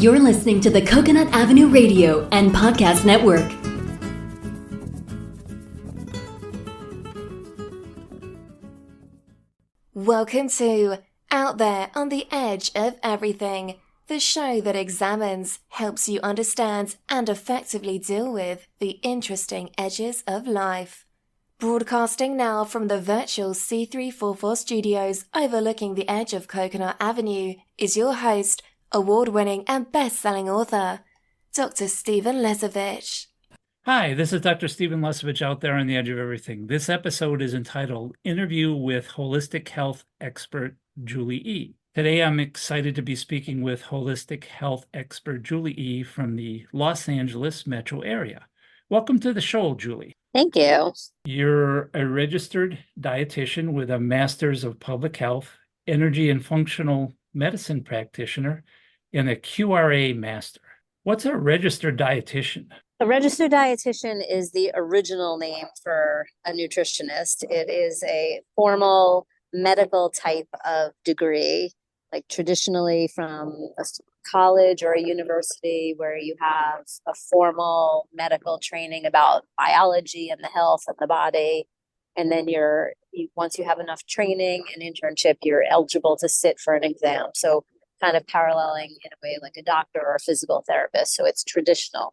You're listening to the Coconut Avenue Radio and Podcast Network. Welcome to Out There on the Edge of Everything, the show that examines, helps you understand, and effectively deal with the interesting edges of life. Broadcasting now from the virtual C344 studios overlooking the edge of Coconut Avenue is your host, award-winning and best-selling author, Dr. Stephen Lesavich. Hi, this is Dr. Stephen Lesavich out there on the edge of everything. This episode is entitled Interview with Holistic Health Expert JulieE. Today I'm excited to be speaking with holistic health expert JulieE from the Los Angeles metro area. Welcome to the show, Julie. Thank you. You're a registered dietitian with a Master's of Public Health, Energy and Functional Medicine practitioner, and a QRA master. What's a registered dietitian? A registered dietitian is the original name for a nutritionist. It is a formal medical type of degree, like traditionally from a college or a university where you have a formal medical training about biology and the health of the body. And then once you have enough training and internship, you're eligible to sit for an exam. So kind of paralleling in a way like a doctor or a physical therapist. So it's traditional.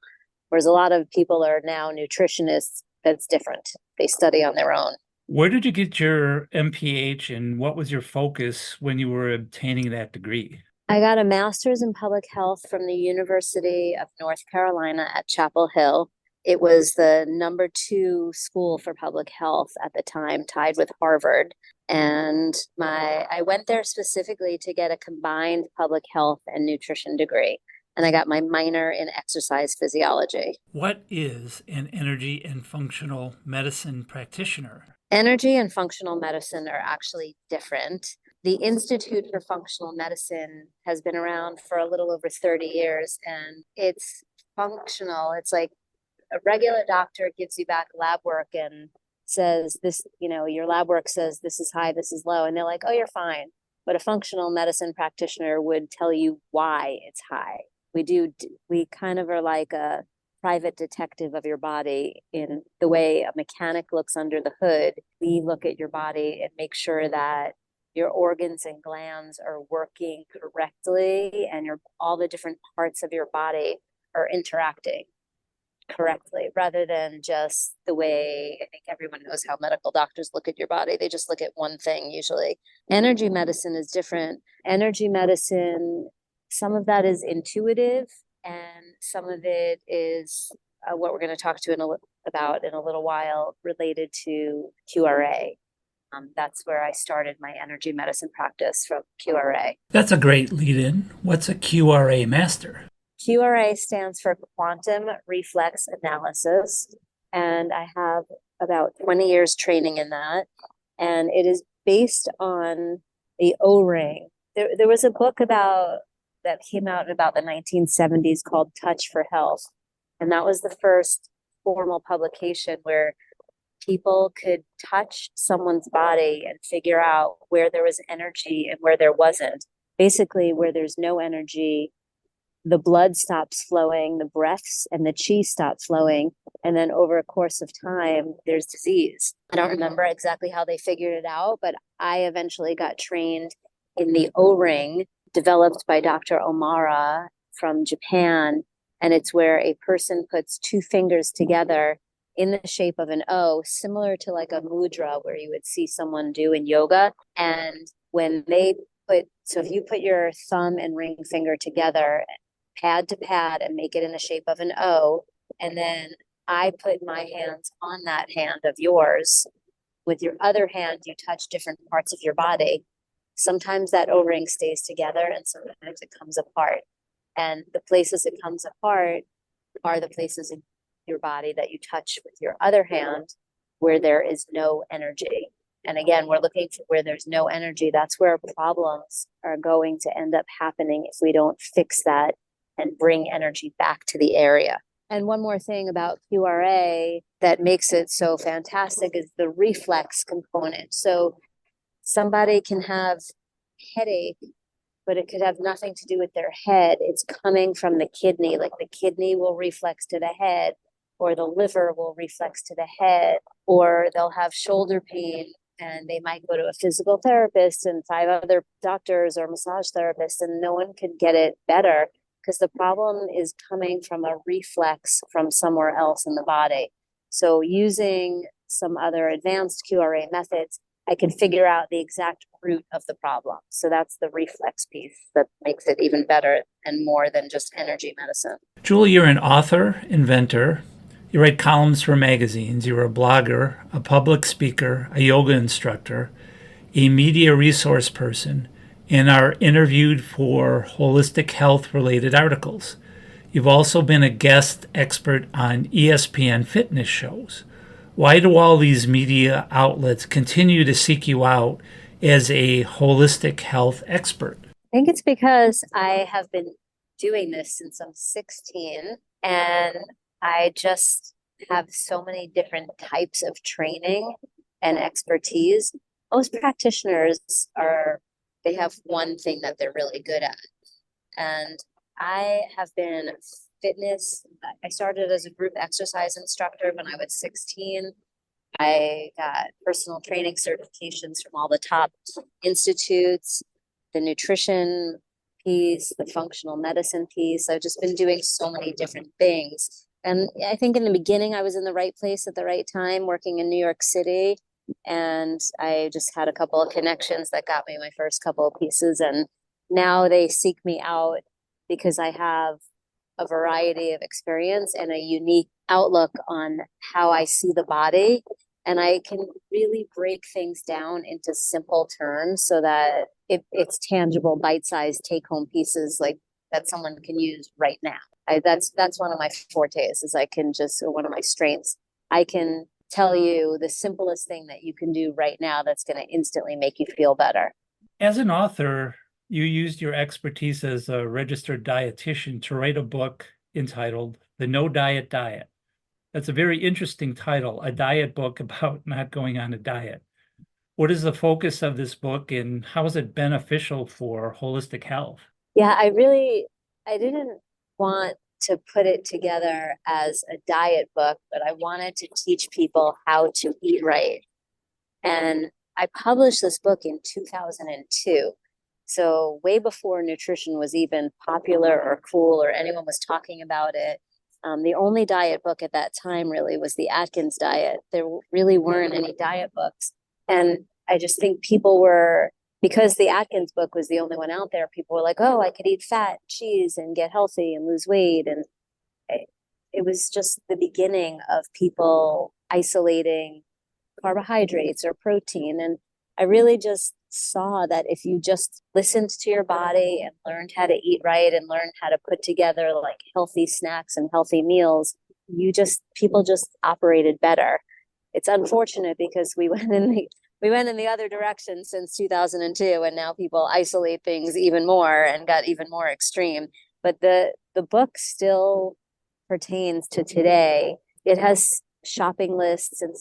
Whereas a lot of people are now nutritionists, that's different. They study on their own. Where did you get your MPH and what was your focus when you were obtaining that degree? I got a master's in public health from the University of North Carolina at Chapel Hill. It was the number 2 school for public health at the time, tied with Harvard. And I went there specifically to get a combined public health and nutrition degree. And I got my minor in exercise physiology. What is an energy and functional medicine practitioner? Energy and functional medicine are actually different. The Institute for Functional Medicine has been around for a little over 30 years, and it's functional. It's like a regular doctor gives you back lab work and says this, your lab work says this is high, this is low, and they're like, oh, you're fine. But a functional medicine practitioner would tell you why it's high. We kind of are like a private detective of your body in the way a mechanic looks under the hood. We look at your body and make sure that your organs and glands are working correctly and all the different parts of your body are interacting correctly, rather than just the way I think everyone knows how medical doctors look at your body. They just look at one thing usually. Energy medicine is different. Energy medicine, some of that is intuitive and some of it is what we're going to talk about in a little while related to QRA. That's where I started my energy medicine practice, from QRA. That's a great lead-in. What's a QRA master? QRA stands for Quantum Reflex Analysis, and I have about 20 years training in that. And it is based on the O-ring. There was a book that came out in about the 1970s called Touch for Health. And that was the first formal publication where people could touch someone's body and figure out where there was energy and where there wasn't. Basically, where there's no energy, the blood stops flowing, the breaths and the chi stop flowing. And then over a course of time, there's disease. I don't remember exactly how they figured it out, but I eventually got trained in the O-ring developed by Dr. Omara from Japan. And it's where a person puts 2 fingers together in the shape of an O, similar to like a mudra where you would see someone do in yoga. And when so if you put your thumb and ring finger together, pad to pad, and make it in the shape of an O, and then I put my hands on that hand of yours. With your other hand, you touch different parts of your body. Sometimes that O-ring stays together and sometimes it comes apart. And the places it comes apart are the places in your body that you touch with your other hand where there is no energy. And again, we're looking for where there's no energy. That's where problems are going to end up happening if we don't fix that and bring energy back to the area. And one more thing about QRA that makes it so fantastic is the reflex component. So somebody can have headache, but it could have nothing to do with their head. It's coming from the kidney, like the kidney will reflex to the head, or the liver will reflex to the head, or they'll have shoulder pain and they might go to a physical therapist and 5 other doctors or massage therapists, and no one could get it better because the problem is coming from a reflex from somewhere else in the body. So using some other advanced QRA methods, I can figure out the exact root of the problem. So that's the reflex piece that makes it even better and more than just energy medicine. Julie, you're an author, inventor. You write columns for magazines. You're a blogger, a public speaker, a yoga instructor, a media resource person, and are interviewed for holistic health-related articles. You've also been a guest expert on ESPN fitness shows. Why do all these media outlets continue to seek you out as a holistic health expert? I think it's because I have been doing this since I'm 16, and I just have so many different types of training and expertise. Most practitioners they have one thing that they're really good at. And I have been fitness. I started as a group exercise instructor when I was 16. I got personal training certifications from all the top institutes, the nutrition piece, the functional medicine piece. I've just been doing so many different things. And I think in the beginning, I was in the right place at the right time, working in New York City. And I just had a couple of connections that got me my first couple of pieces. And now they seek me out because I have a variety of experience and a unique outlook on how I see the body. And I can really break things down into simple terms so that it's tangible, bite-sized take-home pieces like that someone can use right now. That's one of my fortes is or one of my strengths. I can tell you the simplest thing that you can do right now that's going to instantly make you feel better. As an author, you used your expertise as a registered dietitian to write a book entitled The No Diet Diet. That's a very interesting title, a diet book about not going on a diet. What is the focus of this book and how is it beneficial for holistic health? Yeah, I didn't want to put it together as a diet book, but I wanted to teach people how to eat right. And I published this book in 2002. So way before nutrition was even popular or cool or anyone was talking about it. The only diet book at that time really was the Atkins diet. There really weren't any diet books. And I just think because the Atkins book was the only one out there, people were like, oh, I could eat fat, cheese, and get healthy and lose weight. And it was just the beginning of people isolating carbohydrates or protein. And I really just saw that if you just listened to your body and learned how to eat right and learned how to put together like healthy snacks and healthy meals, people just operated better. It's unfortunate because we went in the other direction since 2002, and now people isolate things even more and got even more extreme. But the book still pertains to today. It has shopping lists and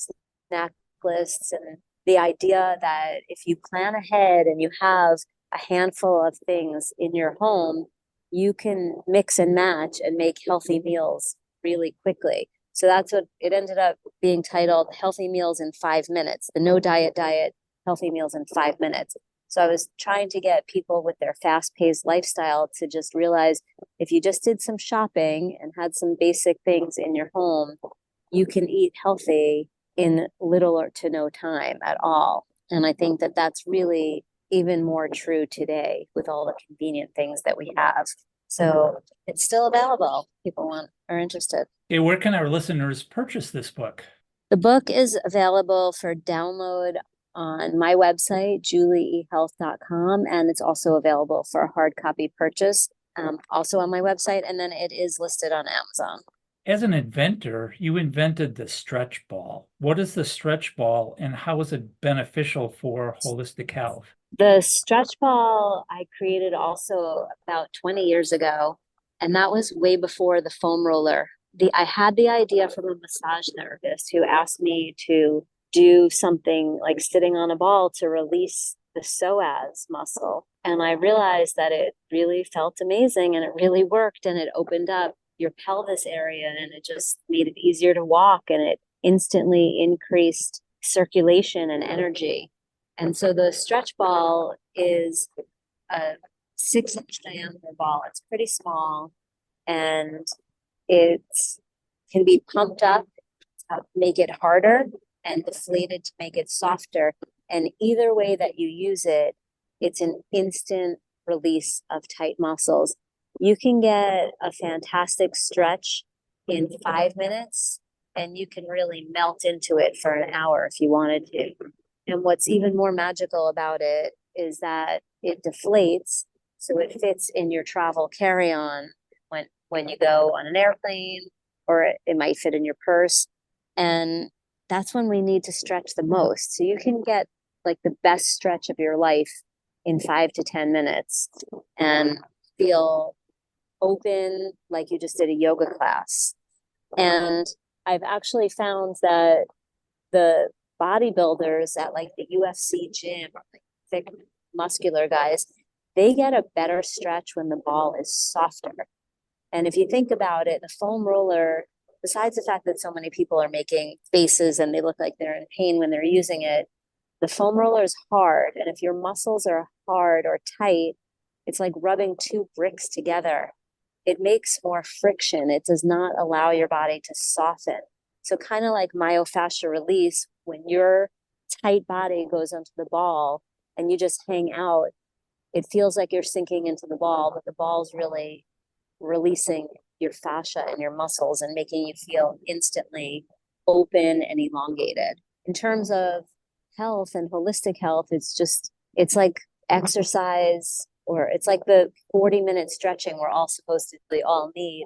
snack lists, and the idea that if you plan ahead and you have a handful of things in your home, you can mix and match and make healthy meals really quickly. So that's what it ended up being titled, Healthy Meals in 5 Minutes, the No Diet Diet, Healthy Meals in 5 Minutes. So I was trying to get people with their fast-paced lifestyle to just realize if you just did some shopping and had some basic things in your home, you can eat healthy in little or to no time at all. And I think that that's really even more true today with all the convenient things that we have. So it's still available. People are interested. Okay, where can our listeners purchase this book? The book is available for download on my website, JulieEHealth.com, and it's also available for a hard copy purchase, also on my website, and then it is listed on Amazon. As an inventor, you invented the stretch ball. What is the stretch ball and how is it beneficial for holistic health? The stretch ball I created also about 20 years ago, and that was way before the foam roller. I had the idea from a massage therapist who asked me to do something like sitting on a ball to release the psoas muscle. And I realized that it really felt amazing and it really worked, and it opened up your pelvis area and it just made it easier to walk, and it instantly increased circulation and energy. And so the stretch ball is a 6-inch diameter ball. It's pretty small, and it can be pumped up to make it harder and deflated to make it softer. And either way that you use it, it's an instant release of tight muscles. You can get a fantastic stretch in 5 minutes, and you can really melt into it for an hour if you wanted to. And what's even more magical about it is that it deflates, so it fits in your travel carry-on when you go on an airplane, or it might fit in your purse. And that's when we need to stretch the most. So you can get like the best stretch of your life in 5 to 10 minutes and feel open like you just did a yoga class. And I've actually found that the bodybuilders at like the UFC gym, or like thick muscular guys, they get a better stretch when the ball is softer. And if you think about it, the foam roller, besides the fact that so many people are making faces and they look like they're in pain when they're using it, the foam roller is hard. And if your muscles are hard or tight, it's like rubbing two bricks together. It makes more friction. It does not allow your body to soften. So kind of like myofascial release, when your tight body goes onto the ball and you just hang out, it feels like you're sinking into the ball, but the ball's really releasing your fascia and your muscles and making you feel instantly open and elongated. In terms of health and holistic health, it's like exercise, or it's like the 40-minute stretching we're all supposed to really all need.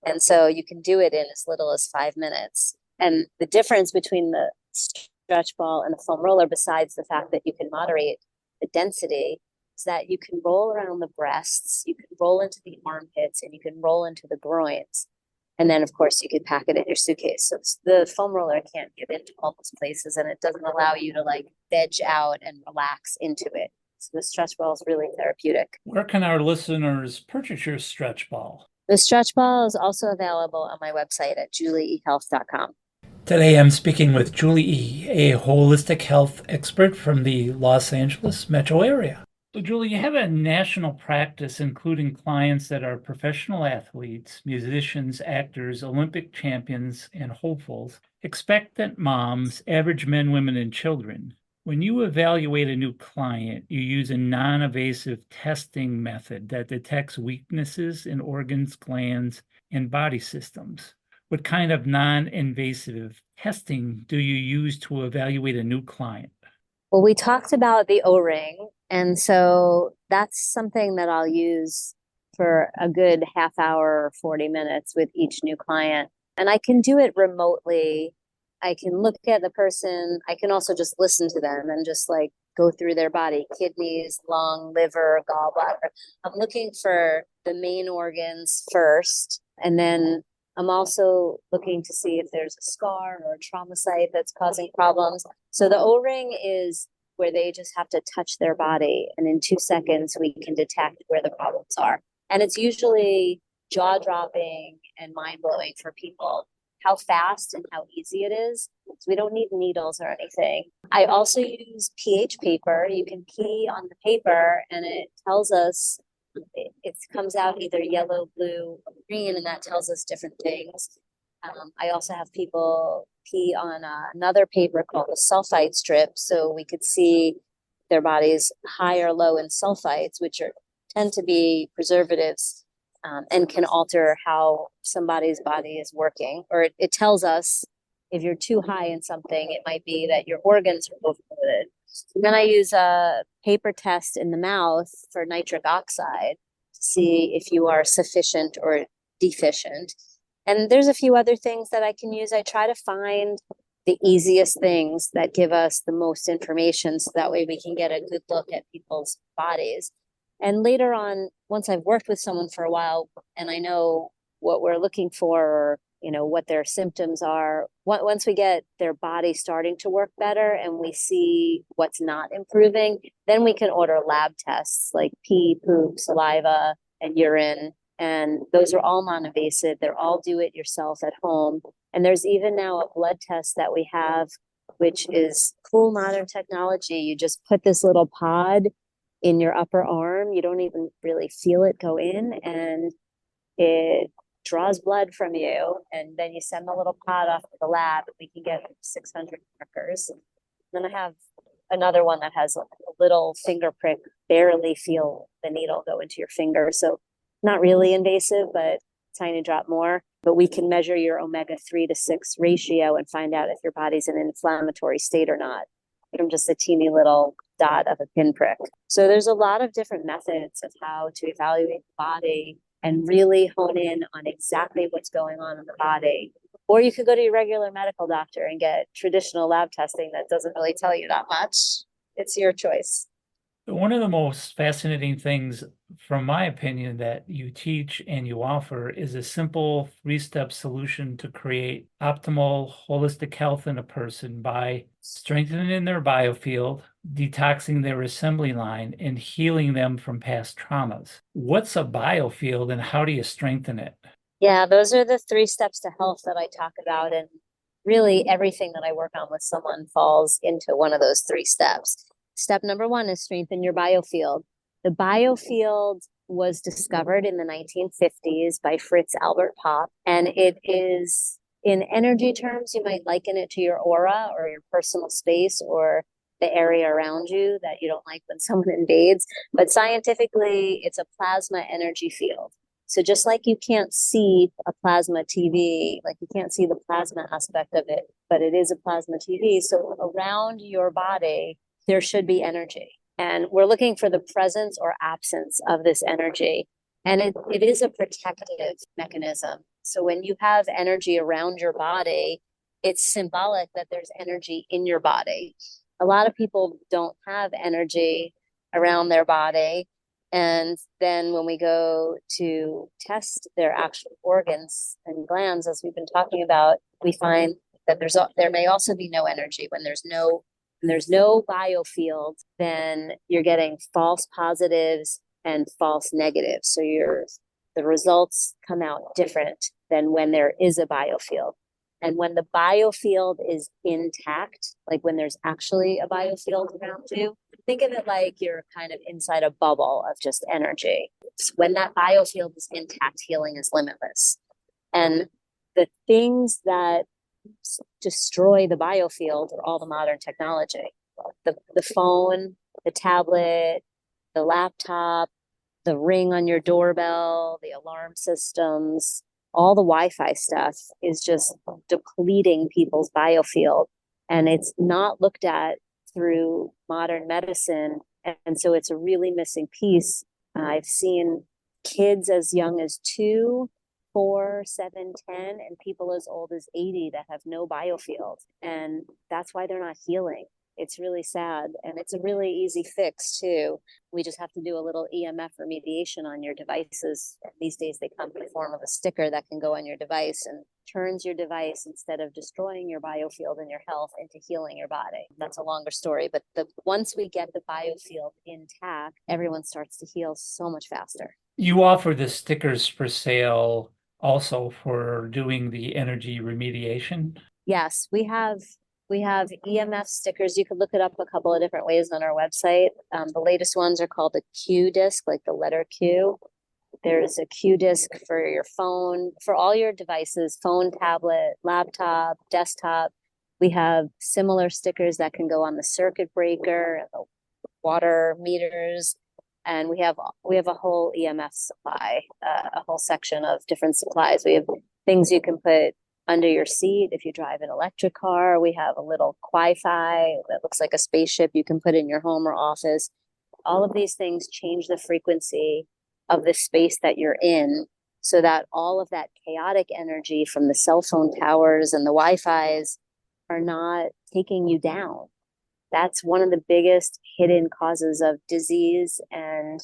And so you can do it in as little as 5 minutes. And the difference between the stretch ball and the foam roller, besides the fact that you can moderate the density, is that you can roll around the breasts, you can roll into the armpits, and you can roll into the groins. And then, of course, you can pack it in your suitcase. So the foam roller can't get into all those places, and it doesn't allow you to like veg out and relax into it. So the stretch ball is really therapeutic. Where can our listeners purchase your stretch ball? The stretch ball is also available on my website at JulieEHealth.com. Today I'm speaking with JulieE, a holistic health expert from the Los Angeles metro area. So Julie, you have a national practice including clients that are professional athletes, musicians, actors, Olympic champions, and hopefuls, expectant moms, average men, women, and children. When you evaluate a new client, you use a non-invasive testing method that detects weaknesses in organs, glands, and body systems. What kind of non-invasive testing do you use to evaluate a new client? Well, we talked about the O-ring, and so that's something that I'll use for a good half hour or 40 minutes with each new client. And I can do it remotely. I can look at the person. I can also just listen to them and just like go through their body, kidneys, lung, liver, gallbladder. I'm looking for the main organs first, and then I'm also looking to see if there's a scar or a trauma site that's causing problems. So the O-ring is where they just have to touch their body, and in 2 seconds we can detect where the problems are. And it's usually jaw-dropping and mind-blowing for people how fast and how easy it is. So we don't need needles or anything. I also use pH paper. You can pee on the paper and it tells us, it comes out either yellow, blue, or green, and that tells us different things. I also have people pee on another paper called a sulfite strip, so we could see their bodies high or low in sulfites, which tend to be preservatives, and can alter how somebody's body is working. Or it tells us if you're too high in something, it might be that your organs are overloaded. And then I use a paper test in the mouth for nitric oxide to see if you are sufficient or deficient. And there's a few other things that I can use. I try to find the easiest things that give us the most information, so that way we can get a good look at people's bodies. And later on, once I've worked with someone for a while and I know what we're looking for, or what their symptoms are. Once we get their body starting to work better and we see what's not improving, then we can order lab tests like pee, poop, saliva, and urine. And those are all non-invasive. They're all do it yourself at home. And there's even now a blood test that we have, which is cool modern technology. You just put this little pod in your upper arm. You don't even really feel it go in, and it draws blood from you. And then you send the little pod off to the lab, and we can get 600 markers. Then I have another one that has a little finger prick, barely feel the needle go into your finger. So not really invasive, but tiny drop more. But we can measure your omega-3 to 6 ratio and find out if your body's in an inflammatory state or not from just a teeny little dot of a pinprick. So there's a lot of different methods of how to evaluate the body and really hone in on exactly what's going on in the body. Or you could go to your regular medical doctor and get traditional lab testing that doesn't really tell you that much. It's your choice. One of the most fascinating things, from my opinion, that you teach and you offer is a simple 3-step solution to create optimal holistic health in a person by strengthening their biofield, detoxing their assembly line, and healing them from past traumas. What's a biofield and how do you strengthen it? Yeah, those are the 3 steps to health that I talk about. And really everything that I work on with someone falls into one of those 3 steps. Step number 1 is strengthen your biofield. The biofield was discovered in the 1950s by Fritz Albert Popp, and it is, in energy terms, you might liken it to your aura or your personal space or the area around you that you don't like when someone invades. But scientifically, it's a plasma energy field. So just like you can't see a plasma TV, like you can't see the plasma aspect of it, but it is a plasma TV. So around your body, there should be energy. And we're looking for the presence or absence of this energy. And it is a protective mechanism. So when you have energy around your body, it's symbolic that there's energy in your body. A lot of people don't have energy around their body. And then when we go to test their actual organs and glands, as we've been talking about, we find that there may also be no energy. When there's no biofield, then you're getting false positives and false negatives. So the results come out different than when there is a biofield. And when the biofield is intact, like when there's actually a biofield around you, think of it like you're kind of inside a bubble of just energy. When that biofield is intact, healing is limitless. And the things that destroy the biofield are all the modern technology. The phone, the tablet, the laptop, the ring on your doorbell, the alarm systems, all the Wi-Fi stuff is just depleting people's biofield. And it's not looked at through modern medicine. And so it's a really missing piece. I've seen kids as young as 2, 4, 7, 10, and people as old as 80 that have no biofield. And that's why they're not healing. It's really sad. And it's a really easy fix too. We just have to do a little EMF remediation on your devices. These days they come in the form of a sticker that can go on your device and turns your device, instead of destroying your biofield and your health, into healing your body. That's a longer story, but once we get the biofield intact, everyone starts to heal so much faster. You offer the stickers for sale also for doing the energy remediation? Yes, we have EMF stickers. You could look it up a couple of different ways on our website. The latest ones are called the Q disc, like the letter Q. There's a Q disc for your phone, for all your devices, phone, tablet, laptop, desktop. We have similar stickers that can go on the circuit breaker, the water meters, and we have a whole EMF supply, a whole section of different supplies. We have things you can put under your seat if you drive an electric car. We have a little Wi-Fi that looks like a spaceship you can put in your home or office. All of these things change the frequency of the space that you're in, so that all of that chaotic energy from the cell phone towers and the Wi-Fis are not taking you down. That's one of the biggest hidden causes of disease and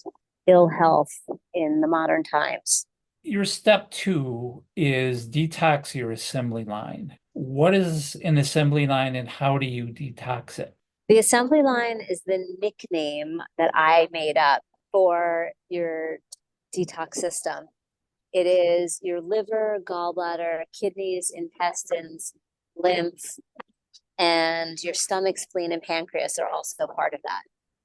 ill health in the modern times. Your step 2 is detox your assembly line. What is an assembly line and how do you detox it? The assembly line is the nickname that I made up for your detox system. It is your liver, gallbladder, kidneys, intestines, lymph, and your stomach, spleen, and pancreas are also part of that.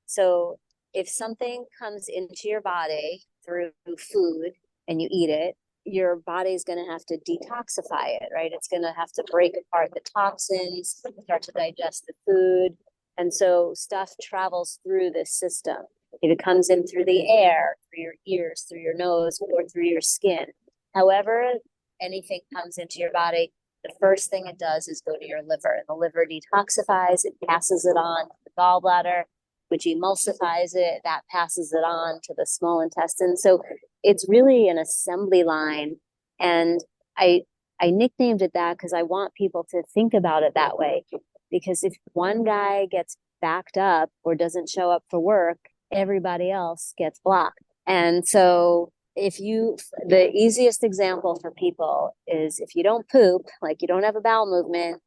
So if something comes into your body through food and you eat it, your body's going to have to detoxify it, right? It's going to have to break apart the toxins, start to digest the food. And so stuff travels through this system. If it comes in through the air, through your ears, through your nose, or through your skin, however anything comes into your body, the first thing it does is go to your liver. And the liver detoxifies, it passes it on to the gallbladder, which emulsifies it, that passes it on to the small intestine. So it's really an assembly line. And I nicknamed it that because I want people to think about it that way. Because if one guy gets backed up or doesn't show up for work, everybody else gets blocked. And so the easiest example for people is if you don't poop, like you don't have a bowel movement,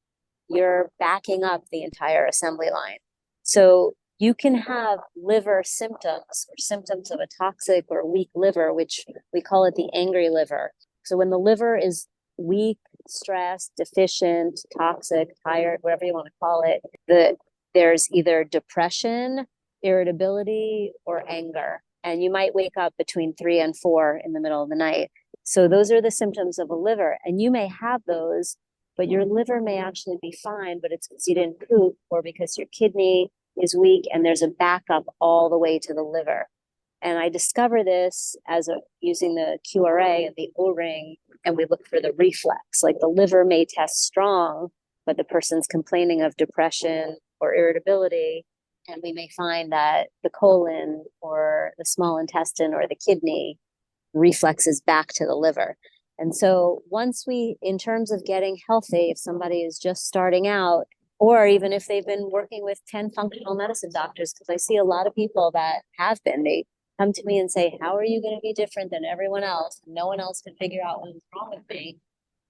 you're backing up the entire assembly line. So you can have liver symptoms or symptoms of a toxic or weak liver, which we call it the angry liver. So when the liver is weak, stressed, deficient, toxic, tired, whatever you want to call it, there's either depression, irritability, or anger. And you might wake up between 3 and 4 in the middle of the night. So those are the symptoms of a liver. And you may have those, but your liver may actually be fine, but it's because you didn't poop or because your kidney is weak and there's a backup all the way to the liver. And I discover this using the QRA and the O-ring, and we look for the reflex. Like the liver may test strong, but the person's complaining of depression or irritability. And we may find that the colon or the small intestine or the kidney reflexes back to the liver. And so in terms of getting healthy, if somebody is just starting out, or even if they've been working with 10 functional medicine doctors, because I see a lot of people that have been, they come to me and say, how are you going to be different than everyone else? No one else can figure out what's wrong with me.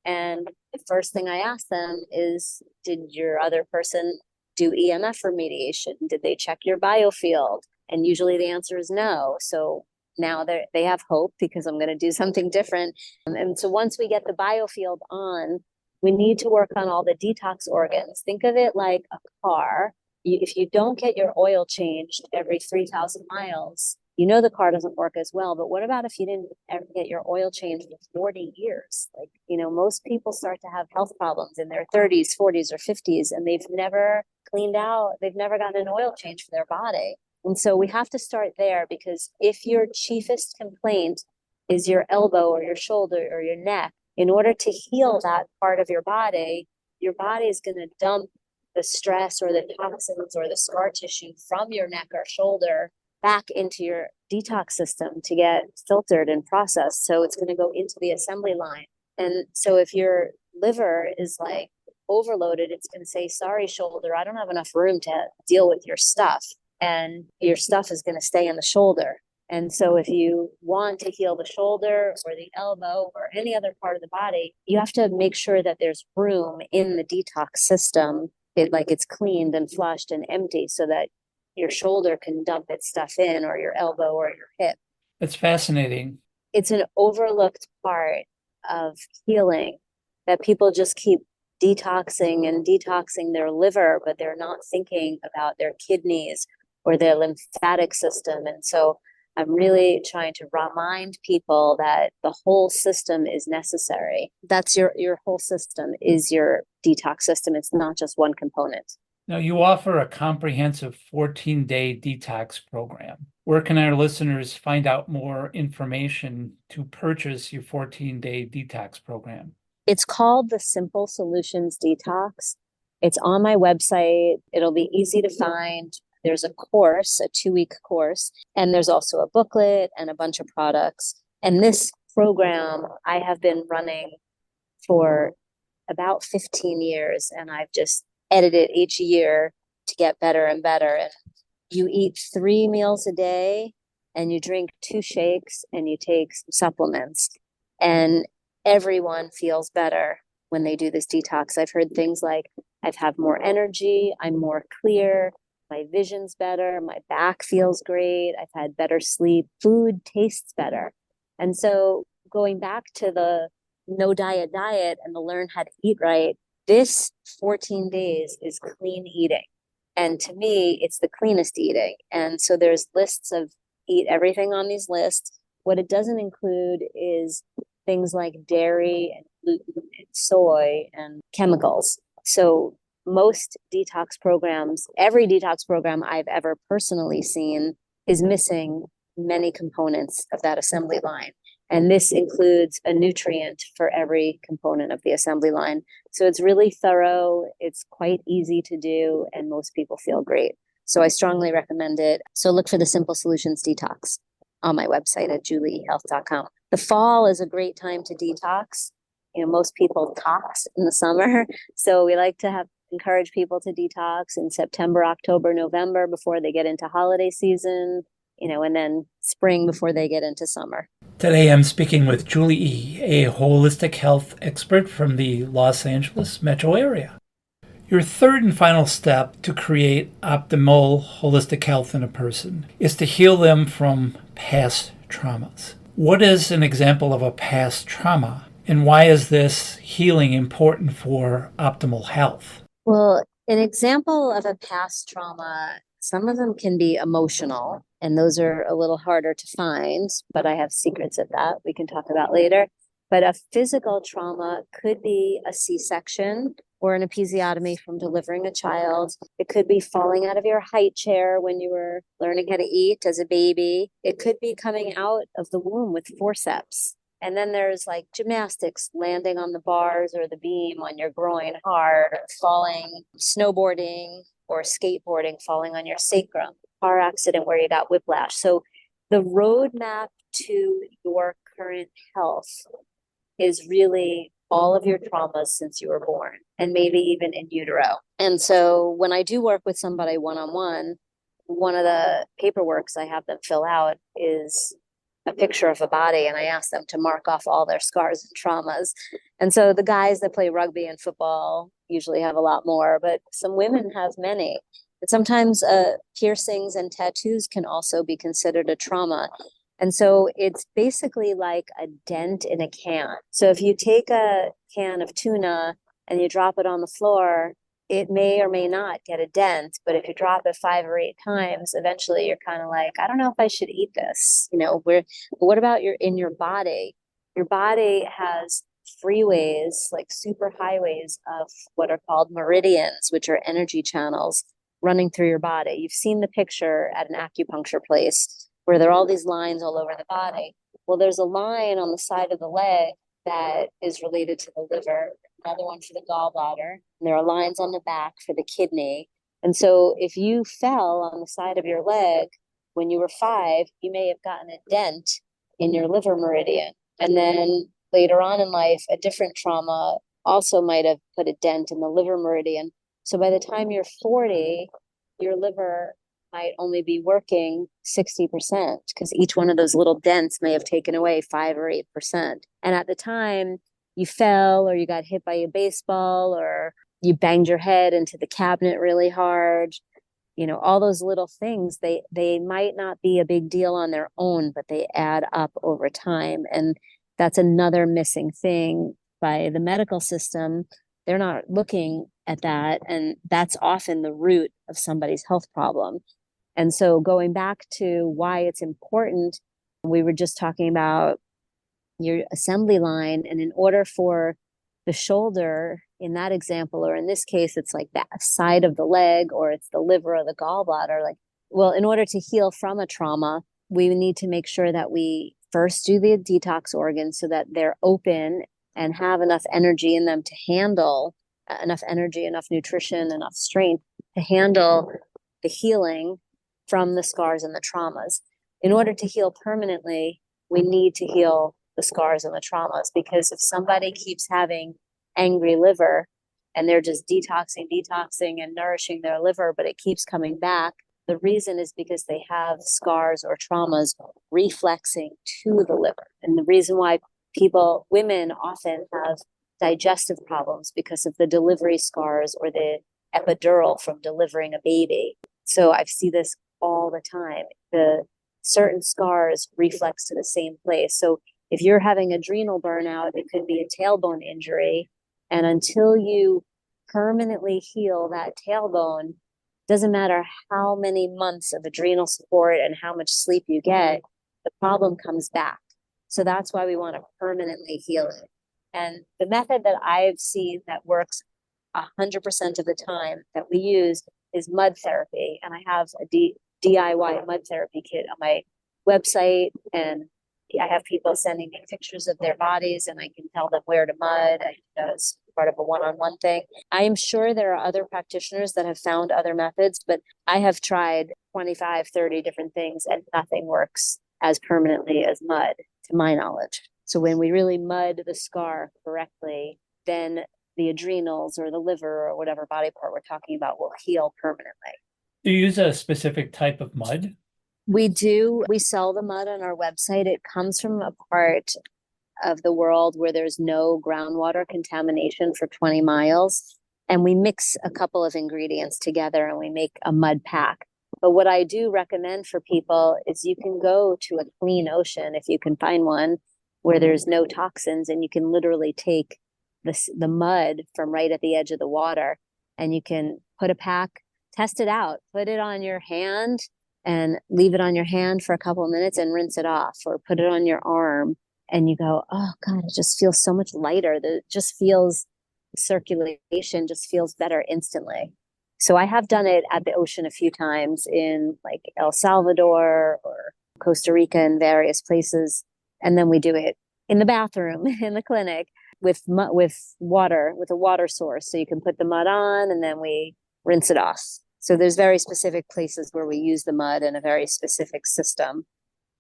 And the first thing I ask them is, did your other person do EMF remediation? Did they check your biofield? And usually the answer is no. So now they have hope because I'm going to do something different. And so once we get the biofield on, we need to work on all the detox organs. Think of it like a car. If you don't get your oil changed every 3,000 miles, the car doesn't work as well. But what about if you didn't ever get your oil changed for 40 years? Like, most people start to have health problems in their 30s, 40s, or 50s, and they've never cleaned out, they've never gotten an oil change for their body. And so we have to start there, because if your chiefest complaint is your elbow or your shoulder or your neck, in order to heal that part of your body is going to dump the stress or the toxins or the scar tissue from your neck or shoulder back into your detox system to get filtered and processed. So it's going to go into the assembly line. And so if your liver is like overloaded, it's going to say, sorry, shoulder, I don't have enough room to deal with your stuff. And your stuff is going to stay in the shoulder. And so if you want to heal the shoulder or the elbow or any other part of the body, you have to make sure that there's room in the detox system, it's cleaned and flushed and empty, so that your shoulder can dump its stuff in, or your elbow or your hip. It's fascinating. It's an overlooked part of healing that people just keep detoxing their liver, but they're not thinking about their kidneys or their lymphatic system. And so I'm really trying to remind people that the whole system is necessary. That's your whole system is your detox system. It's not just one component. Now, you offer a comprehensive 14-day detox program. Where can our listeners find out more information to purchase your 14-day detox program? It's called the Simple Solutions Detox. It's on my website. It'll be easy to find. There's a course, a 2-week course, and there's also a booklet and a bunch of products. And this program I have been running for about 15 years, and I've just edited each year to get better and better. And you eat 3 meals a day, and you drink 2 shakes, and you take some supplements. And everyone feels better when they do this detox. I've heard things like, I've had more energy, I'm more clear, my vision's better, my back feels great, I've had better sleep, food tastes better. And so going back to the no diet and the learn how to eat right, this 14 days is clean eating. And to me, it's the cleanest eating. And so there's lists of eat everything on these lists. What it doesn't include is things like dairy and gluten and soy and chemicals. So most detox programs, every detox program I've ever personally seen is missing many components of that assembly line. And this includes a nutrient for every component of the assembly line. So it's really thorough, it's quite easy to do, and most people feel great. So I strongly recommend it. So look for the Simple Solutions Detox on my website at juliehealth.com. The fall is a great time to detox. You know, most people tox in the summer. So we like to encourage people to detox in September, October, November before they get into holiday season, and then spring before they get into summer. Today I'm speaking with JulieE, a holistic health expert from the Los Angeles metro area. Your third and final step to create optimal holistic health in a person is to heal them from past traumas. What is an example of a past trauma, and why is this healing important for optimal health? Well, an example of a past trauma, some of them can be emotional, and those are a little harder to find, but I have secrets of that we can talk about later. But a physical trauma could be a C-section or an episiotomy from delivering a child. It could be falling out of your height chair when you were learning how to eat as a baby. It could be coming out of the womb with forceps. And then there's like gymnastics, landing on the bars or the beam on your groin hard, or falling, snowboarding or skateboarding, falling on your sacrum, car accident where you got whiplash. So the roadmap to your current health is really all of your traumas since you were born, and maybe even in utero. And so when I do work with somebody one-on-one, one of the paperworks I have them fill out is a picture of a body, and I ask them to mark off all their scars and traumas. And so the guys that play rugby and football usually have a lot more, but some women have many. And sometimes piercings and tattoos can also be considered a trauma. And so it's basically like a dent in a can. So if you take a can of tuna and you drop it on the floor, it may or may not get a dent, but if you drop it 5 or 8 times, eventually you're kind of like, I don't know if I should eat this. What about in your body? Your body has freeways, like super highways of what are called meridians, which are energy channels running through your body. You've seen the picture at an acupuncture place where there are all these lines all over the body. Well, there's a line on the side of the leg that is related to the liver, another one for the gallbladder, and there are lines on the back for the kidney. And so if you fell on the side of your leg when you were 5, you may have gotten a dent in your liver meridian. And then later on in life, a different trauma also might have put a dent in the liver meridian. So by the time you're 40, your liver might only be working 60% because each one of those little dents may have taken away 5 or 8%. And at the time you fell or you got hit by a baseball or you banged your head into the cabinet really hard, all those little things, they might not be a big deal on their own, but they add up over time. And that's another missing thing by the medical system. They're not looking at that. And that's often the root of somebody's health problem. And so going back to why it's important, we were just talking about your assembly line. And in order for the shoulder in that example, or in this case, it's like the side of the leg, or it's the liver or the gallbladder, in order to heal from a trauma, we need to make sure that we first do the detox organs so that they're open and have enough energy in them to handle enough energy, enough nutrition, enough strength to handle the healing from the scars and the traumas. In order to heal permanently, we need to heal the scars and the traumas, because if somebody keeps having angry liver and they're just detoxing and nourishing their liver, but it keeps coming back, the reason is because they have scars or traumas reflexing to the liver. And the reason why women often have digestive problems because of the delivery scars or the epidural from delivering a baby. So I see this all the time. The certain scars reflex to the same place. So if you're having adrenal burnout, it could be a tailbone injury. And until you permanently heal that tailbone, doesn't matter how many months of adrenal support and how much sleep you get, the problem comes back. So that's why we want to permanently heal it. And the method that I've seen that works 100% of the time that we use is mud therapy. And I have a DIY mud therapy kit on my website, and I have people sending me pictures of their bodies, and I can tell them where to mud. It's part of a one-on-one thing. I am sure there are other practitioners that have found other methods, but I have tried 25, 30 different things, and nothing works as permanently as mud, to my knowledge. So when we really mud the scar correctly, then the adrenals or the liver or whatever body part we're talking about will heal permanently. Do you use a specific type of mud? We do. We sell the mud on our website. It comes from a part of the world where there's no groundwater contamination for 20 miles. And we mix a couple of ingredients together and we make a mud pack. But what I do recommend for people is you can go to a clean ocean, if you can find one, where there's no toxins, and you can literally take the mud from right at the edge of the water, and you can put a pack, test it out, put it on your hand and leave it on your hand for a couple of minutes and rinse it off, or put it on your arm and you go, oh God, it just feels so much lighter. Circulation just feels better instantly. So I have done it at the ocean a few times in like El Salvador or Costa Rica and various places. And then we do it in the bathroom, in the clinic with water, with a water source. So you can put the mud on and then we rinse it off. So there's very specific places where we use the mud in a very specific system.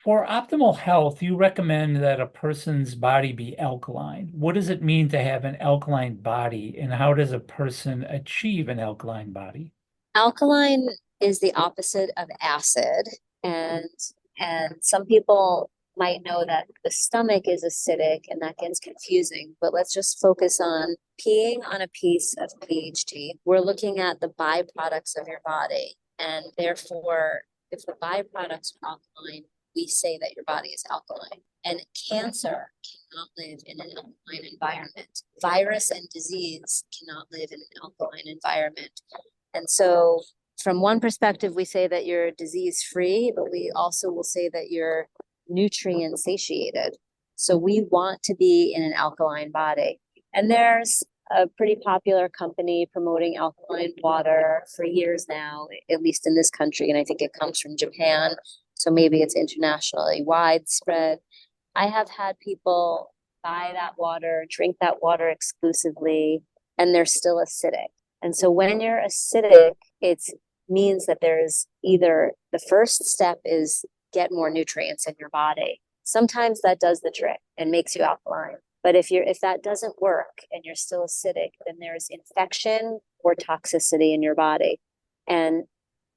For optimal health, you recommend that a person's body be alkaline. What does it mean to have an alkaline body, and how does a person achieve an alkaline body? Alkaline is the opposite of acid, and some people might know that the stomach is acidic, and that gets confusing. But let's just focus on peeing on a piece of PhD. We're looking at the byproducts of your body, and therefore, if the byproducts are alkaline, we say that your body is alkaline. And cancer cannot live in an alkaline environment. Virus and disease cannot live in an alkaline environment. And so from one perspective, we say that you're disease free, but we also will say that you're nutrient satiated. So we want to be in an alkaline body. And there's a pretty popular company promoting alkaline water for years now, at least in this country. And I think it comes from Japan. So maybe it's internationally widespread. I have had people buy that water, drink that water exclusively, and they're still acidic. And so when you're acidic, it means that there's either the first step is get more nutrients in your body. Sometimes that does the trick and makes you alkaline. But if that doesn't work and you're still acidic, then there's infection or toxicity in your body. And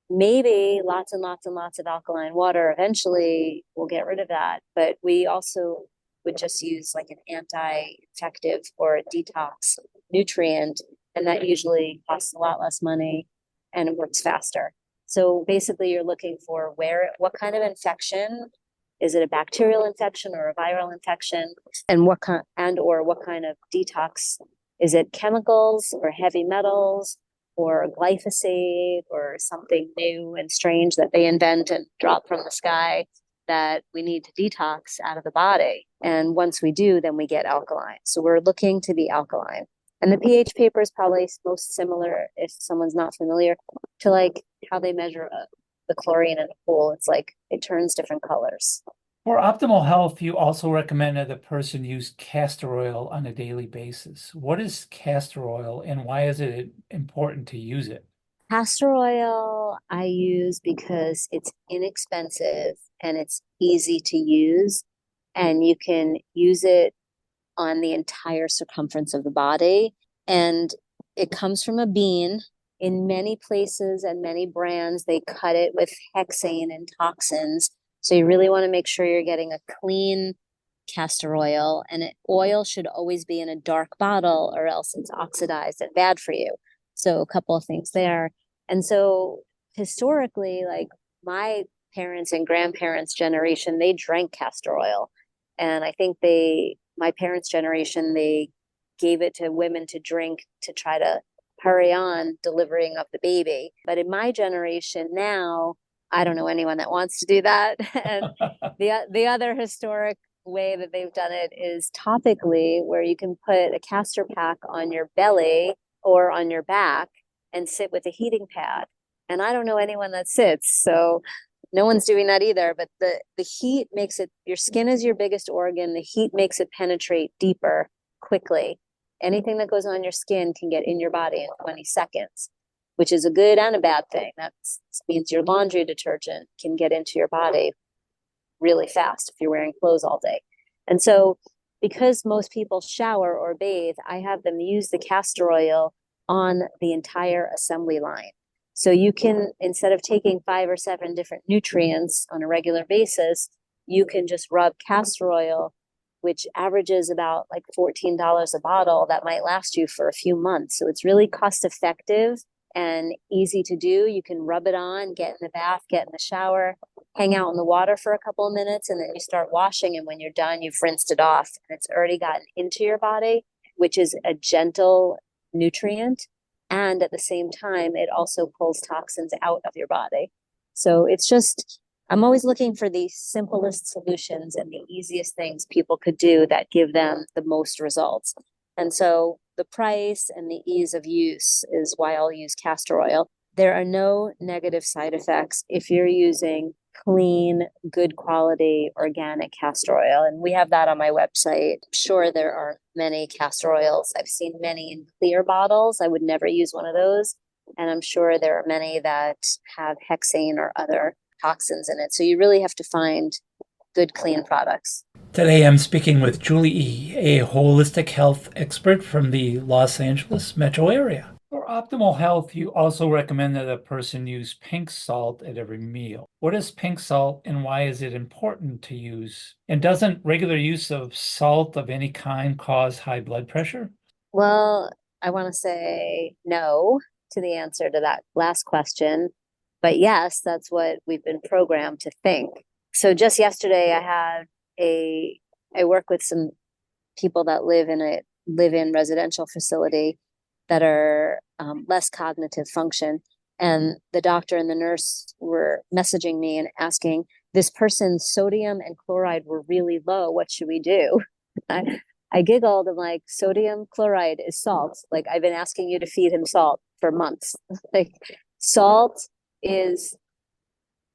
maybe lots and lots and lots of alkaline water eventually will get rid of that. But we also would just use like an anti-infective or a detox nutrient. And that usually costs a lot less money and it works faster. So basically you're looking for what kind of infection. Is it a bacterial infection or a viral infection? And what kind of detox? Is it chemicals or heavy metals or glyphosate or something new and strange that they invent and drop from the sky that we need to detox out of the body? And once we do, then we get alkaline. So we're looking to be alkaline. And the pH paper is probably most similar, if someone's not familiar, to like how they measure the chlorine in a pool. It's like it turns different colors. For optimal health, you also recommend that the person use castor oil on a daily basis. What is castor oil and why is it important to use it? Castor oil I use because it's inexpensive and it's easy to use, and you can use it on the entire circumference of the body. And it comes from a bean. In many places and many brands, they cut it with hexane and toxins. So you really want to make sure you're getting a clean castor oil, and oil should always be in a dark bottle or else it's oxidized and bad for you. So a couple of things there. And so historically, like my parents and grandparents' generation, they drank castor oil. And I think my parents' generation, they gave it to women to drink to try to hurry on delivering of the baby. But in my generation now, I don't know anyone that wants to do that. And the other historic way that they've done it is topically, where you can put a castor pack on your belly or on your back and sit with a heating pad. And I don't know anyone that sits, so no one's doing that either. But the heat makes it, your skin is your biggest organ. The heat makes it penetrate deeper quickly. Anything that goes on your skin can get in your body in 20 seconds, which is a good and a bad thing. That means your laundry detergent can get into your body really fast if you're wearing clothes all day. And so because most people shower or bathe, I have them use the castor oil on the entire assembly line. So you can, instead of taking 5 or 7 different nutrients on a regular basis, you can just rub castor oil, which averages about like $14 a bottle. That might last you for a few months. So it's really cost effective and easy to do. You can rub it on, get in the bath, get in the shower, hang out in the water for a couple of minutes, and then you start washing. And when you're done, you've rinsed it off and it's already gotten into your body, which is a gentle nutrient. And at the same time, it also pulls toxins out of your body. So it's just, I'm always looking for the simplest solutions and the easiest things people could do that give them the most results. And so the price and the ease of use is why I'll use castor oil. There are no negative side effects if you're using clean, good quality, organic castor oil. And we have that on my website. I'm sure there are many castor oils. I've seen many in clear bottles. I would never use one of those. And I'm sure there are many that have hexane or other toxins in it. So you really have to find good, clean products. Today I'm speaking with JulieE, a holistic health expert from the Los Angeles metro area. For optimal health, you also recommend that a person use pink salt at every meal. What is pink salt and why is it important to use? And doesn't regular use of salt of any kind cause high blood pressure? Well, I want to say no to the answer to that last question. But yes, that's what we've been programmed to think. So just yesterday, I work with some people that live in residential facility that are less cognitive function. And the doctor and the nurse were messaging me and asking, this person's sodium and chloride were really low. What should we do? I giggled. I'm like, sodium chloride is salt. Like, I've been asking you to feed him salt for months. Like, salt is,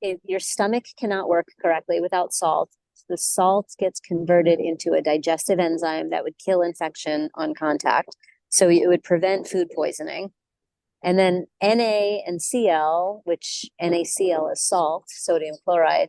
your stomach cannot work correctly without salt. The salt gets converted into a digestive enzyme that would kill infection on contact. So it would prevent food poisoning. And then Na and Cl, which NaCl is salt, sodium chloride,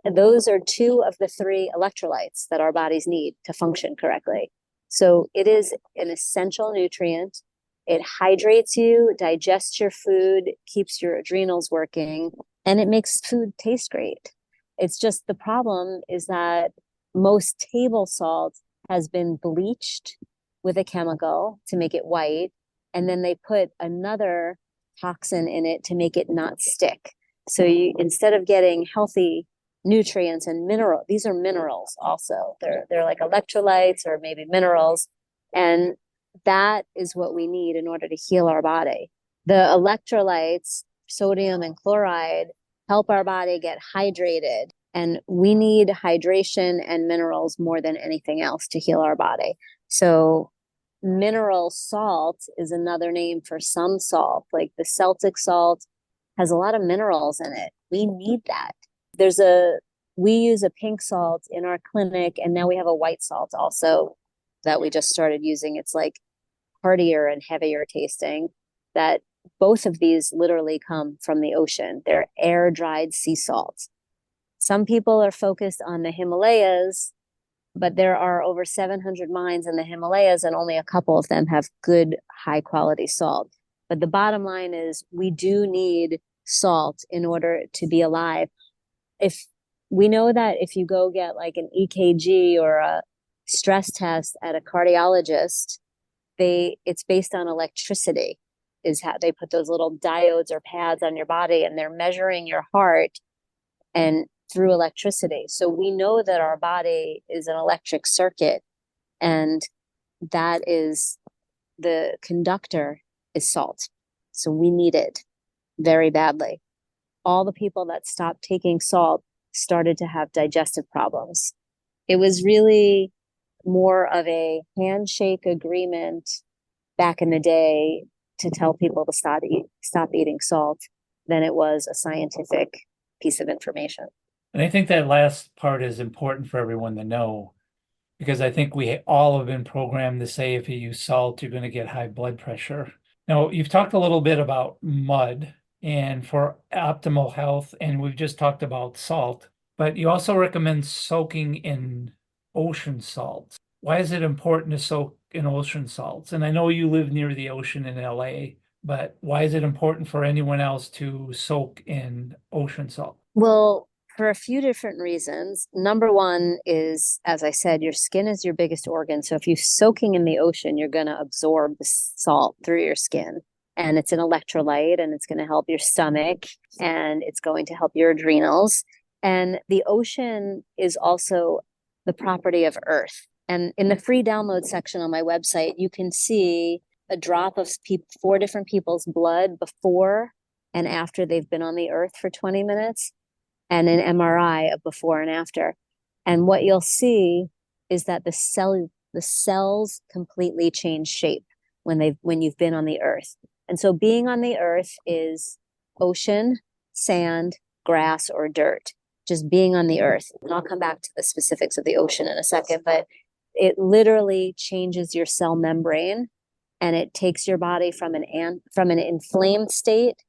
and those are 2 of the 3 electrolytes that our bodies need to function correctly. So it is an essential nutrient. It hydrates you, digests your food, keeps your adrenals working, and it makes food taste great. It's just the problem is that most table salt has been bleached with a chemical to make it white, and then they put another toxin in it to make it not stick. So instead of getting healthy nutrients and minerals, these are minerals also. They're like electrolytes or maybe minerals, and that is what we need in order to heal our body. The electrolytes, sodium and chloride, help our body get hydrated. And we need hydration and minerals more than anything else to heal our body. So mineral salt is another name for some salt. Like the Celtic salt has a lot of minerals in it. We need that. We use a pink salt in our clinic, and now we have a white salt also that we just started using. It's like heartier and heavier tasting. That both of these literally come from the ocean. They're air-dried sea salts. Some people are focused on the Himalayas, but there are over 700 mines in the Himalayas, and only a couple of them have good, high-quality salt. But the bottom line is we do need salt in order to be alive. If we know that if you go get like an EKG or a stress test at a cardiologist, it's based on electricity, is how they put those little diodes or pads on your body, and they're measuring your heart and through electricity. So we know that our body is an electric circuit, and that is the conductor is salt. So we need it very badly. All the people that stopped taking salt started to have digestive problems. It was really more of a handshake agreement back in the day to tell people to stop eating salt than it was a scientific piece of information. And I think that last part is important for everyone to know, because I think we all have been programmed to say if you use salt, you're going to get high blood pressure. Now, you've talked a little bit about mud and for optimal health, and we've just talked about salt, but you also recommend soaking in ocean salts. Why is it important to soak in ocean salts? And I know you live near the ocean in LA, but why is it important for anyone else to soak in ocean salt? Well, for a few different reasons. Number one is, as I said, your skin is your biggest organ. So if you're soaking in the ocean, you're going to absorb the salt through your skin. And it's an electrolyte, and it's going to help your stomach, and it's going to help your adrenals. And the ocean is also the property of Earth. And in the free download section on my website, you can see a drop of 4 different people's blood before and after they've been on the earth for 20 minutes, and an MRI of before and after. And what you'll see is that the cells completely change shape when you've been on the earth. And so being on the earth is ocean, sand, grass, or dirt. Just being on the earth. And I'll come back to the specifics of the ocean in a second, but it literally changes your cell membrane, and it takes your body from an inflamed state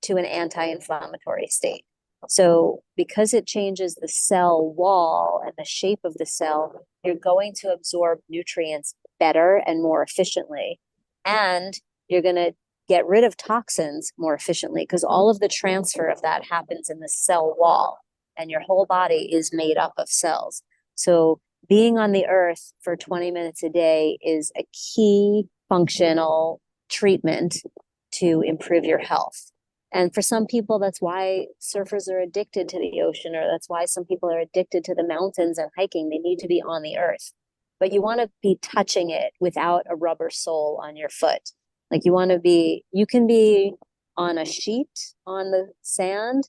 to an anti-inflammatory state. So because it changes the cell wall and the shape of the cell, you're going to absorb nutrients better and more efficiently. And you're going to get rid of toxins more efficiently, because all of the transfer of that happens in the cell wall, and your whole body is made up of cells. So being on the earth for 20 minutes a day is a key functional treatment to improve your health. And for some people, that's why surfers are addicted to the ocean, or that's why some people are addicted to the mountains and hiking. They need to be on the earth, but you want to be touching it without a rubber sole on your foot. Like you can be on a sheet on the sand,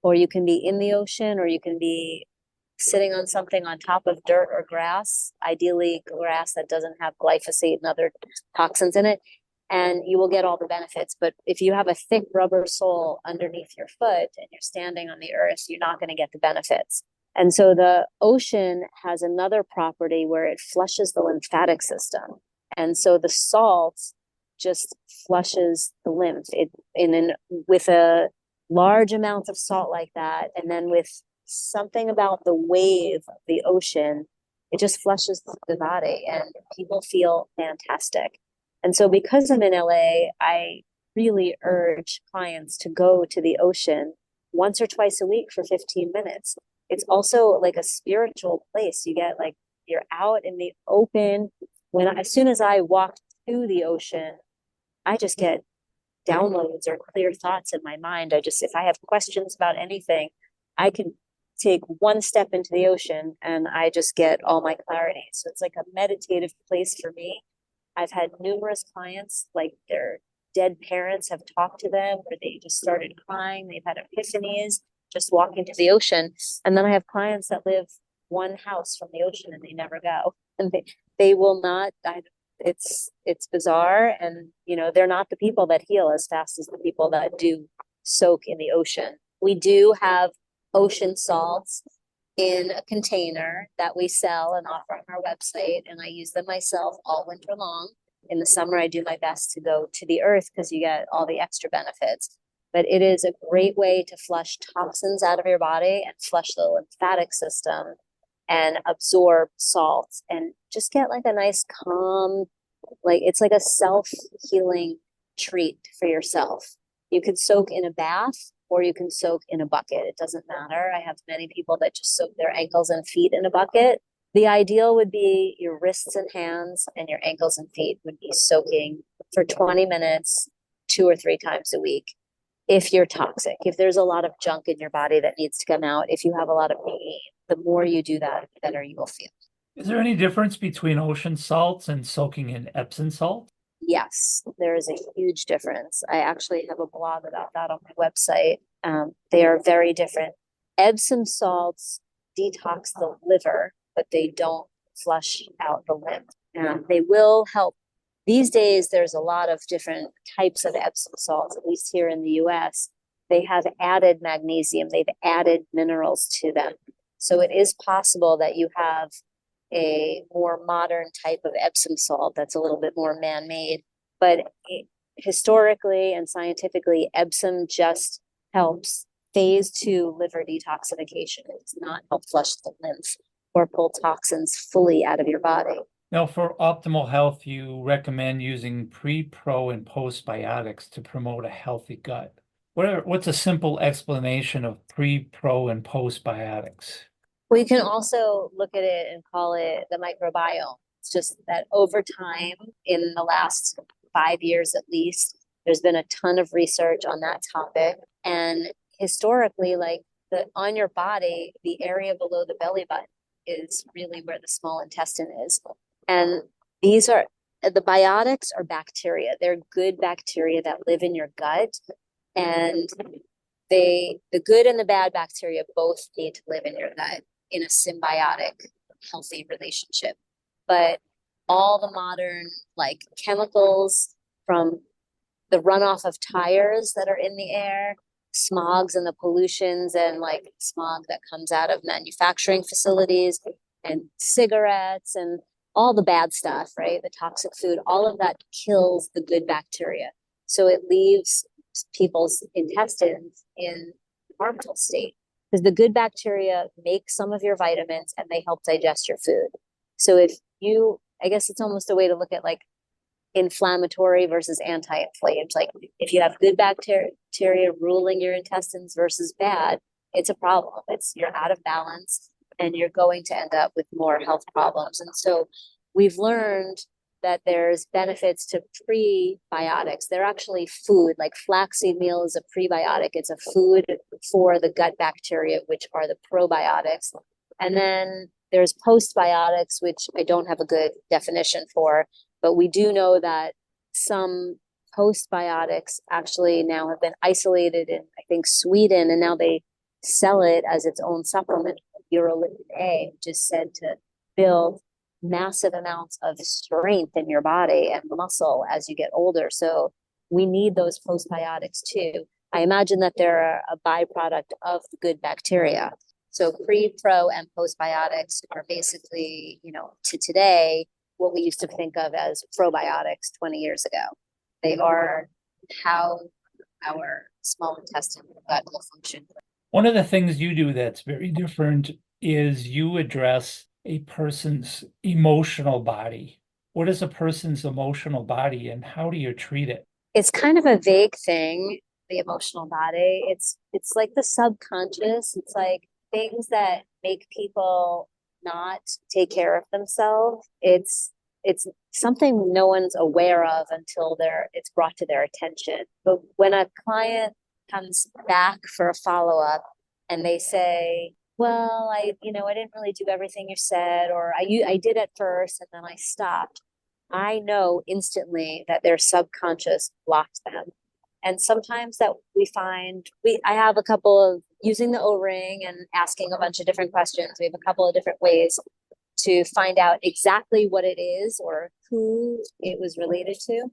or you can be in the ocean, or you can be sitting on something on top of dirt or grass, ideally grass that doesn't have glyphosate and other toxins in it, and you will get all the benefits. But if you have a thick rubber sole underneath your foot and you're standing on the earth, you're not going to get the benefits. And so the ocean has another property where it flushes the lymphatic system. And so the salt just flushes the lymph with a large amount of salt like that, and then with something about the wave of the ocean, it just flushes the body, and people feel fantastic. And so because I'm in LA, I really urge clients to go to the ocean once or twice a week for 15 minutes. It's also like a spiritual place. You're out in the open. As soon as I walk to the ocean, I just get downloads or clear thoughts in my mind. If I have questions about anything, I can take one step into the ocean and I just get all my clarity. So it's like a meditative place for me. I've had numerous clients, like their dead parents have talked to them, or they just started crying. They've had epiphanies just walking to the ocean. And then I have clients that live one house from the ocean and they never go. And they will not. It's bizarre. And, they're not the people that heal as fast as the people that do soak in the ocean. We do have ocean salts in a container that we sell and offer on our website, and I use them myself all winter long. In the summer, I do my best to go to the earth because you get all the extra benefits. But it is a great way to flush toxins out of your body and flush the lymphatic system and absorb salt and just get like a nice calm, it's like a self-healing treat for yourself. You could soak in a bath, or you can soak in a bucket. It doesn't matter. I have many people that just soak their ankles and feet in a bucket. The ideal would be your wrists and hands and your ankles and feet would be soaking for 20 minutes, 2 or 3 times a week. If you're toxic, if there's a lot of junk in your body that needs to come out, if you have a lot of pain, the more you do that, the better you will feel. Is there any difference between ocean salts and soaking in Epsom salt? Yes, there is a huge difference. I actually have a blog about that on my website. They are very different. Epsom salts detox the liver, but they don't flush out the lymph. They will help. These days, there's a lot of different types of Epsom salts, at least here in the US. They have added magnesium, they've added minerals to them. So it is possible that you have a more modern type of Epsom salt that's a little bit more man-made. But historically and scientifically, Epsom just helps phase 2 liver detoxification. It does not help flush the lymph or pull toxins fully out of your body. Now, for optimal health, you recommend using pre, pro, and postbiotics to promote a healthy gut. What's a simple explanation of pre, pro, and postbiotics? Well, you can also look at it and call it the microbiome. It's just that over time, in the last 5 years at least, there's been a ton of research on that topic. And historically, like on your body, the area below the belly button is really where the small intestine is. And these are the biotics are bacteria. They're good bacteria that live in your gut. And the good and the bad bacteria both need to live in your gut in a symbiotic, healthy relationship. But all the modern like chemicals from the runoff of tires that are in the air, smogs and the pollutions and like smog that comes out of manufacturing facilities and cigarettes and all the bad stuff, right? The toxic food, all of that kills the good bacteria. So it leaves people's intestines in a harmful state because the good bacteria make some of your vitamins and they help digest your food. So if you, I guess it's almost a way to look at like inflammatory versus anti-inflamed. Like if you have good bacteria ruling your intestines versus bad, it's a problem. You're out of balance and you're going to end up with more health problems. And so we've learned that there's benefits to prebiotics. They're actually food, like flaxseed meal is a prebiotic. It's a food for the gut bacteria, which are the probiotics. And then there's postbiotics, which I don't have a good definition for, but we do know that some postbiotics actually now have been isolated in, I think, Sweden, and now they sell it as its own supplement, urolithin A, which is said to build massive amounts of strength in your body and muscle as you get older. So we need those postbiotics too. I imagine that they're a byproduct of the good bacteria. So pre, pro, and postbiotics are basically, to today, what we used to think of as probiotics 20 years ago. They are how our small intestine gut will function. One of the things you do that's very different is you address a person's emotional body. What is a person's emotional body and how do you treat it? It's kind of a vague thing, the emotional body. It's like the subconscious. It's like things that make people not take care of themselves. It's something no one's aware of until it's brought to their attention. But when a client comes back for a follow-up and they say, well, I didn't really do everything you said, or I did at first and then I stopped. I know instantly that their subconscious blocked them. And sometimes that we find, I have a couple of using the O-ring and asking a bunch of different questions. We have a couple of different ways to find out exactly what it is or who it was related to.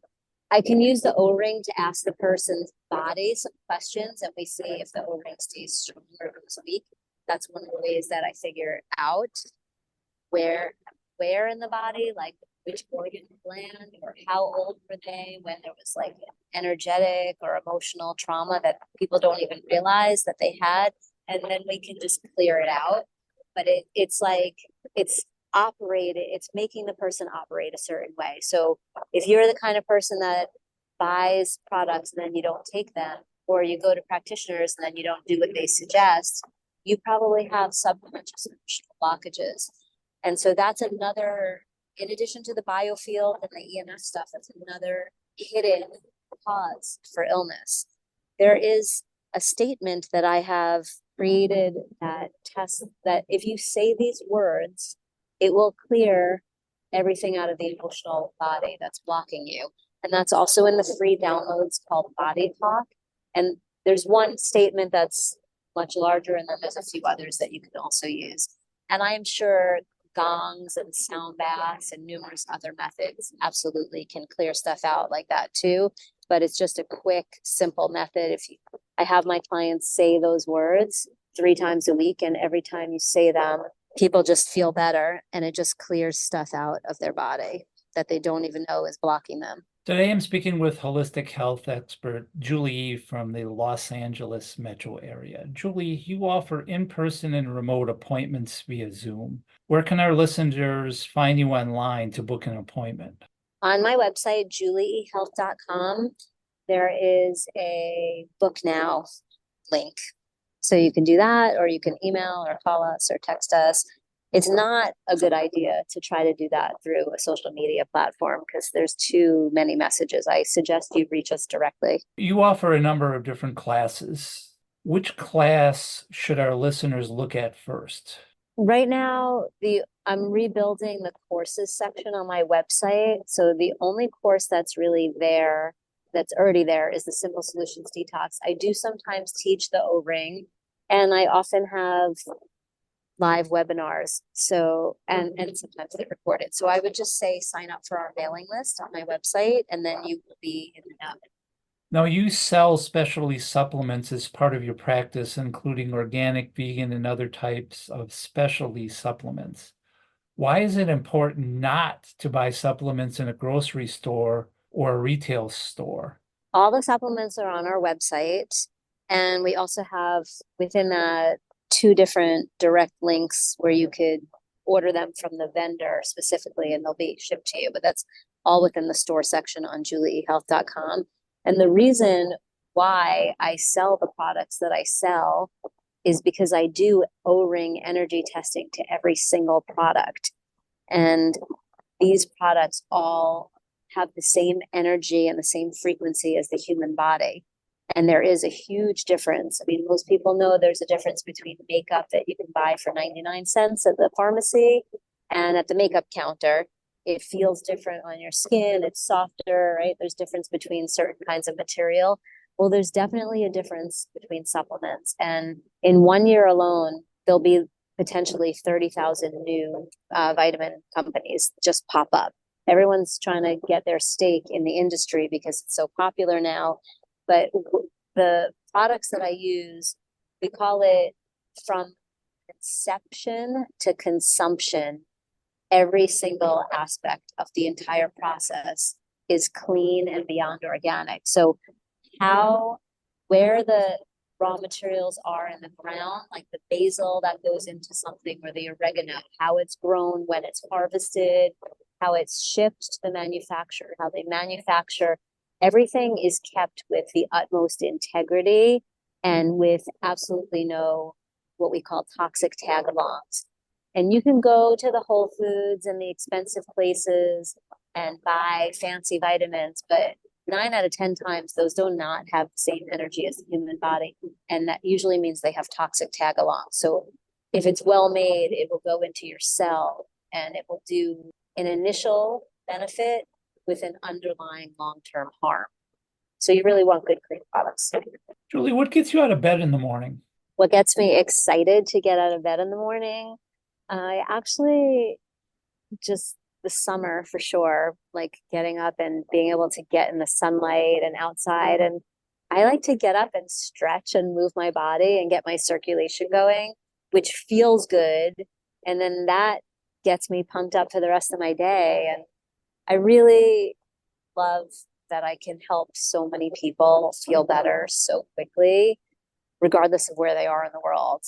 I can use the O-ring to ask the person's body some questions and we see if the O-ring stays strong or goes weak. That's one of the ways that I figure out where in the body, like which organ gland or how old were they when there was like energetic or emotional trauma that people don't even realize that they had. And then we can just clear it out. But it's making the person operate a certain way. So if you're the kind of person that buys products and then you don't take them, or you go to practitioners and then you don't do what they suggest, you probably have subconscious emotional blockages. And so that's another, in addition to the biofield and the EMF stuff, that's another hidden cause for illness. There is a statement that I have created that tests that if you say these words, it will clear everything out of the emotional body that's blocking you. And that's also in the free downloads called Body Talk. And there's one statement that's much larger, and then there's a few others that you can also use. And I am sure gongs and sound baths and numerous other methods absolutely can clear stuff out like that too. But it's just a quick, simple method. I have my clients say those words 3 times a week, and every time you say them, people just feel better, and it just clears stuff out of their body that they don't even know is blocking them. Today I'm speaking with holistic health expert JulieE from the Los Angeles metro area. Julie, you offer in-person and remote appointments via Zoom. Where can our listeners find you online to book an appointment? On my website, JulieEHealth.com, there is a book now link. So you can do that, or you can email or call us or text us. It's not a good idea to try to do that through a social media platform because there's too many messages. I suggest you reach us directly. You offer a number of different classes. Which class should our listeners look at first? Right now, I'm rebuilding the courses section on my website. So the only course that's really there, that's already there, is the Simple Solutions Detox. I do sometimes teach the O-ring, and I often have live webinars. So, and sometimes they record it. So I would just say sign up for our mailing list on my website, and then you will be in the know. Now, you sell specialty supplements as part of your practice, including organic, vegan, and other types of specialty supplements. Why is it important not to buy supplements in a grocery store or a retail store? All the supplements are on our website, and we also have within that 2 different direct links where you could order them from the vendor specifically, and they'll be shipped to you. But that's all within the store section on JulieEHealth.com. And the reason why I sell the products that I sell is because I do O-ring energy testing to every single product. And these products all have the same energy and the same frequency as the human body. And there is a huge difference. I mean, most people know there's a difference between makeup that you can buy for 99 cents at the pharmacy and at the makeup counter. It feels different on your skin. It's softer, right? There's difference between certain kinds of material. Well, there's definitely a difference between supplements. And in 1 year alone, there'll be potentially 30,000 new vitamin companies just pop up. Everyone's trying to get their stake in the industry because it's so popular now. But the products that I use, we call it from conception to consumption. Every single aspect of the entire process is clean and beyond organic. So where the raw materials are in the ground, like the basil that goes into something, or the oregano, how it's grown, when it's harvested, how it's shipped to the manufacturer, how they manufacture, everything is kept with the utmost integrity and with absolutely no, what we call toxic tagalongs. And you can go to the Whole Foods and the expensive places and buy fancy vitamins, but 9 out of 10 times, those do not have the same energy as the human body. And that usually means they have toxic tagalongs. So if it's well made, it will go into your cell and it will do an initial benefit with an underlying long-term harm. So you really want good, clean products. Julie, what gets you out of bed in the morning? What gets me excited to get out of bed in the morning? I actually just the summer for sure, like getting up and being able to get in the sunlight and outside. And I like to get up and stretch and move my body and get my circulation going, which feels good. And then that gets me pumped up for the rest of my day. And I really love that I can help so many people feel better so quickly, regardless of where they are in the world.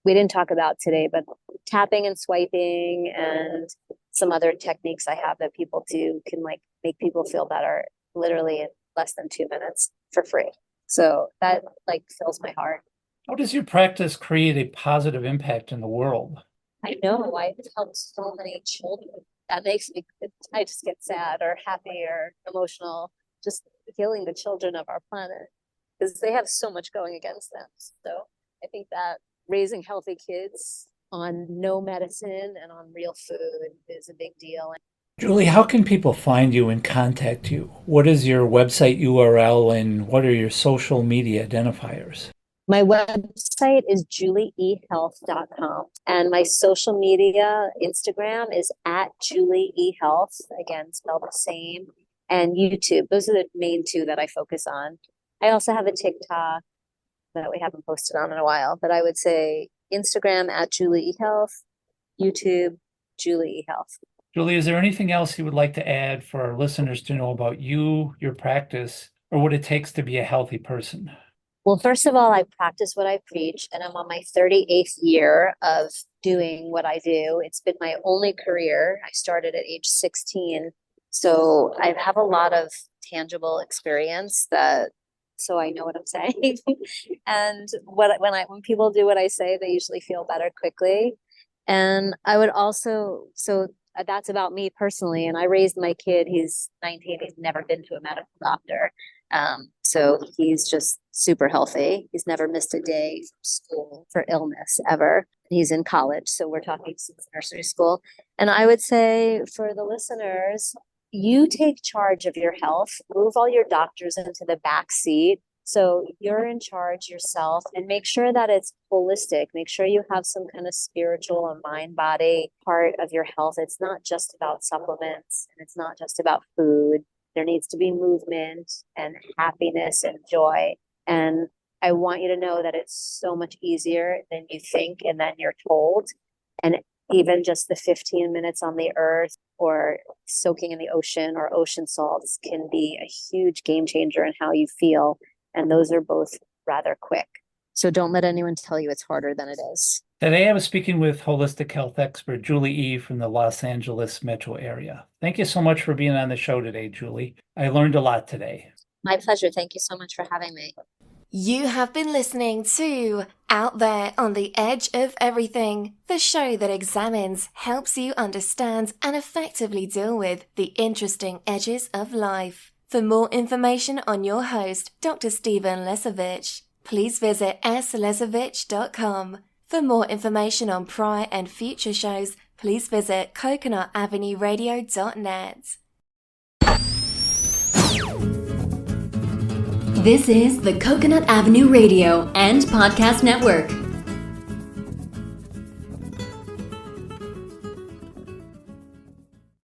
We didn't talk about today, but tapping and swiping and some other techniques I have that people do can like make people feel better literally in less than 2 minutes for free. So that like fills my heart. How does your practice create a positive impact in the world? I know I've helped so many children. That makes me, I just get sad or happy or emotional, just healing the children of our planet because they have so much going against them. So I think that raising healthy kids on no medicine and on real food is a big deal. Julie, how can people find you and contact you? What is your website URL and what are your social media identifiers? My website is JulieEHealth.com and my social media Instagram is at JulieEHealth, again, spelled the same, and YouTube. Those are the main two that I focus on. I also have a TikTok that we haven't posted on in a while, but I would say Instagram at JulieEHealth, YouTube, JulieEHealth. Julie, is there anything else you would like to add for our listeners to know about you, your practice, or what it takes to be a healthy person? Well, first of all, I practice what I preach, and I'm on my 38th year of doing what I do. It's been my only career. I started at age 16. So I have a lot of tangible experience so I know what I'm saying. And when people do what I say, they usually feel better quickly. And I would also, that's about me personally. And I raised my kid, he's 19, he's never been to a medical doctor. So he's just super healthy. He's never missed a day from school for illness ever. He's in college, so we're talking since nursery school. And I would say for the listeners, you take charge of your health, move all your doctors into the back seat. So you're in charge yourself and make sure that it's holistic. Make sure you have some kind of spiritual and mind body part of your health. It's not just about supplements and it's not just about food. There needs to be movement and happiness and joy. And I want you to know that it's so much easier than you think and than you're told. And even just the 15 minutes on the earth or soaking in the ocean or ocean salts can be a huge game changer in how you feel. And those are both rather quick. So don't let anyone tell you it's harder than it is. Today I was speaking with holistic health expert JulieE from the Los Angeles metro area. Thank you so much for being on the show today, Julie. I learned a lot today. My pleasure. Thank you so much for having me. You have been listening to Out There on the Edge of Everything, the show that examines, helps you understand, and effectively deal with the interesting edges of life. For more information on your host, Dr. Stephen Lesavich, please visit slesavich.com. For more information on prior and future shows, please visit coconutavenueradio.net. This is the Coconut Avenue Radio and Podcast Network.